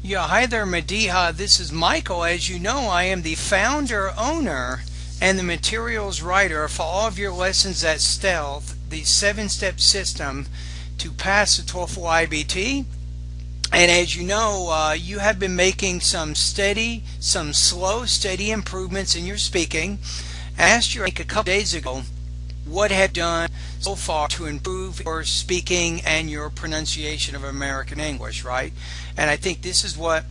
Yeah, hi there, Mediha. This is Michael. As you know, I am the founder, owner, and the materials writer for all of your lessons at Stealth, the 7-step system to pass the TOEFL IBT. And as you know, you have been making some slow, steady improvements in your speaking. I asked you a couple days ago what have you done so far to improve your speaking and your pronunciation of American English, right? And I think this is what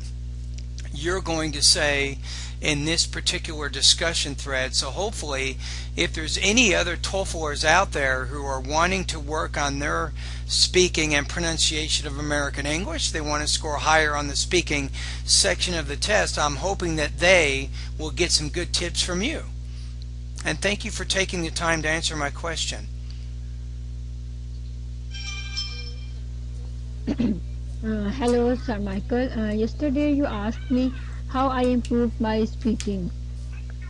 you're going to say in this particular discussion thread. So hopefully, if there's any other TOEFLers out there who are wanting to work on their speaking and pronunciation of American English, they want to score higher on the speaking section of the test, I'm hoping that they will get some good tips from you. And thank you for taking the time to answer my question. Hello, Sir Michael. Yesterday you asked me how I improved my speaking.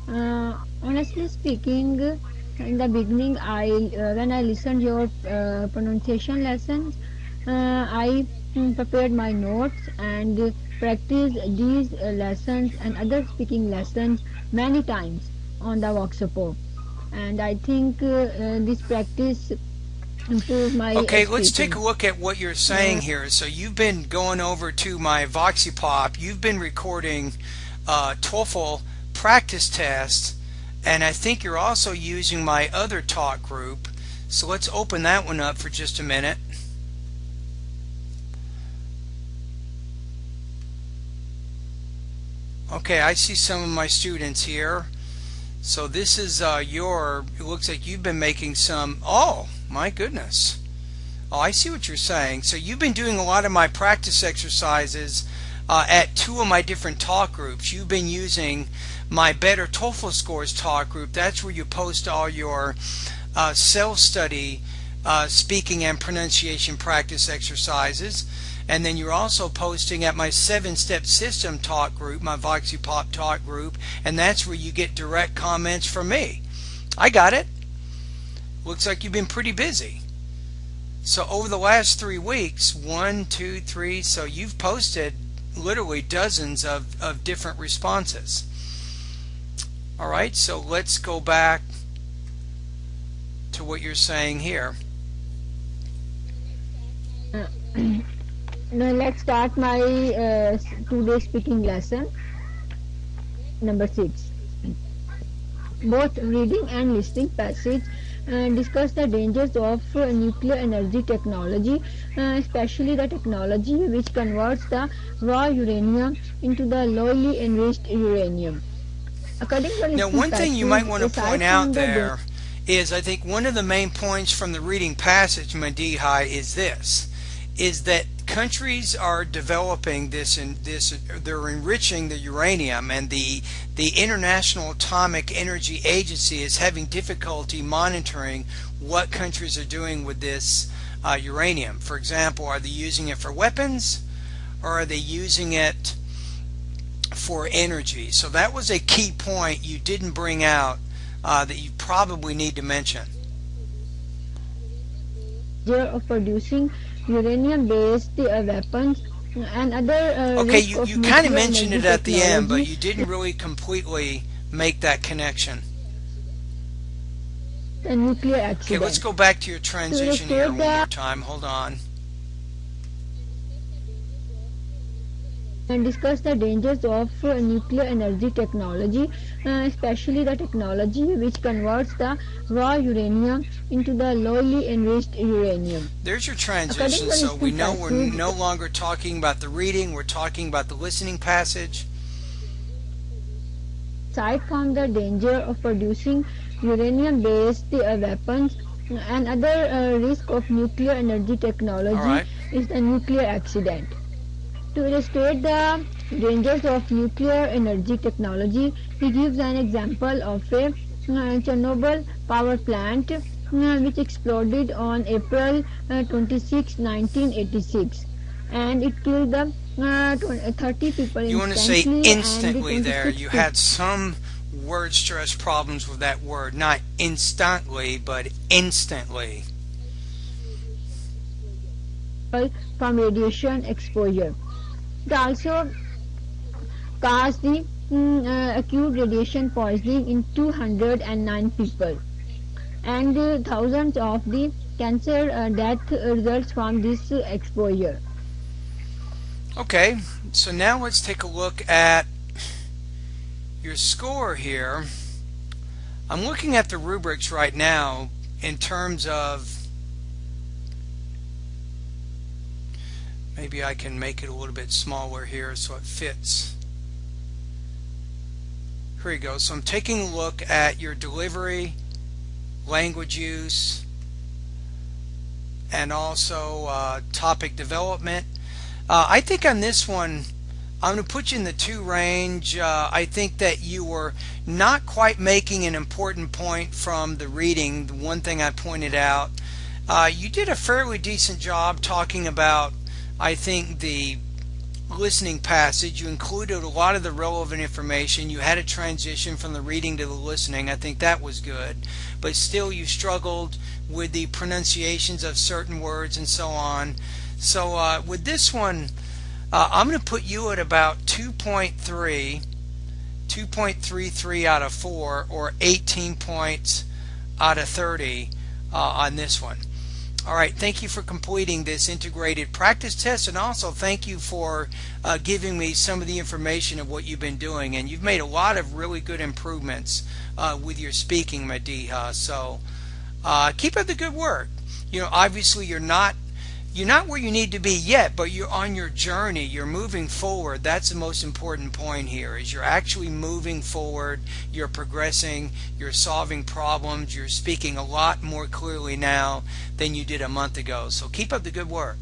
Honestly speaking, in the beginning, when I listened your pronunciation lessons, I prepared my notes and practiced these lessons and other speaking lessons many times on the workshop. And I think this practice improved my Okay, let's take a speaking. look at what you're saying Uh, here. So you've been going over to my VoxyPop, you've been recording TOEFL practice tests, and I think you're also using my other talk group. So let's open that one up for just a minute. Okay, I see some of my students here. So this is it looks like you've been making some, oh my goodness. Oh, I see what you're saying. So you've been doing a lot of my practice exercises at two of my different talk groups. You've been using my Better TOEFL Scores talk group. That's where you post all your self-study speaking and pronunciation practice exercises. And then you're also posting at my 7-step system talk group, my VoxyPop talk group, and that's where you get direct comments from me. I got it. Looks like you've been pretty busy. So over the last 3 weeks, 1, 2, 3, so you've posted literally dozens of different responses. All right, so let's go back to what you're saying here. Now let's start my today speaking lesson number 6. Both reading and listening passage discuss the dangers of nuclear energy technology, especially the technology which converts the raw uranium into the lowly enriched uranium. According to the Now, listening one thing you might passage, want to aside point from out the there is I think one of the main points from the reading passage, Medihi, is this, is that countries are developing they're enriching the uranium, and the International Atomic Energy Agency is having difficulty monitoring what countries are doing with this uranium. For example, are they using it for weapons, or are they using it for energy? So that was a key point you didn't bring out that you probably need to mention. danger of producing uranium-based weapons and other Okay, risk you, of you kind of nuclear mentioned energy it at the end, but technology you didn't really completely make that connection. and nuclear Okay, let's accident. go back to your To transition here illustrate one more the time. Hold on. and discuss the dangers of nuclear energy technology, especially the technology which converts the raw uranium into the lowly enriched uranium. There's your According to transition, the so we listening know we're passage, no longer talking about the reading, we're talking about the listening passage. aside from the danger of producing uranium-based weapons and other risk of nuclear energy All technology right. is the nuclear accident. To illustrate the dangers of nuclear energy technology, he gives an example of a Chernobyl power plant which exploded on April 26, 1986, and it killed the 30 people You want to say instantly and the instantly there. 26 You had some word stress problems with that word. Not instantly, but instantly. people from radiation exposure. It also caused the acute radiation poisoning in 209 people, and thousands of the cancer death results from this exposure. Okay, so now let's take a look at your score here. I'm looking at the rubrics right now in terms of, maybe I can make it a little bit smaller here so it fits. Here we go. So I'm taking a look at your delivery, language use, and also topic development. I think on this one, I'm going to put you in the 2 range. I think that you were not quite making an important point from the reading. The one thing I pointed out, you did a fairly decent job talking about, I think, the listening passage. You included a lot of the relevant information. You had a transition from the reading to the listening. I think that was good. But still you struggled with the pronunciations of certain words and so on. So with this one, I'm going to put you at about 2.33 out of 4, or 18 points out of 30 on this one. All right, thank you for completing this integrated practice test, and also thank you for giving me some of the information of what you've been doing. And you've made a lot of really good improvements with your speaking, Madiha. So keep up the good work. You know, obviously you're not where you need to be yet, but you're on your journey. You're moving forward. That's the most important point here, is you're actually moving forward. You're progressing. You're solving problems. You're speaking a lot more clearly now than you did a month ago. So keep up the good work.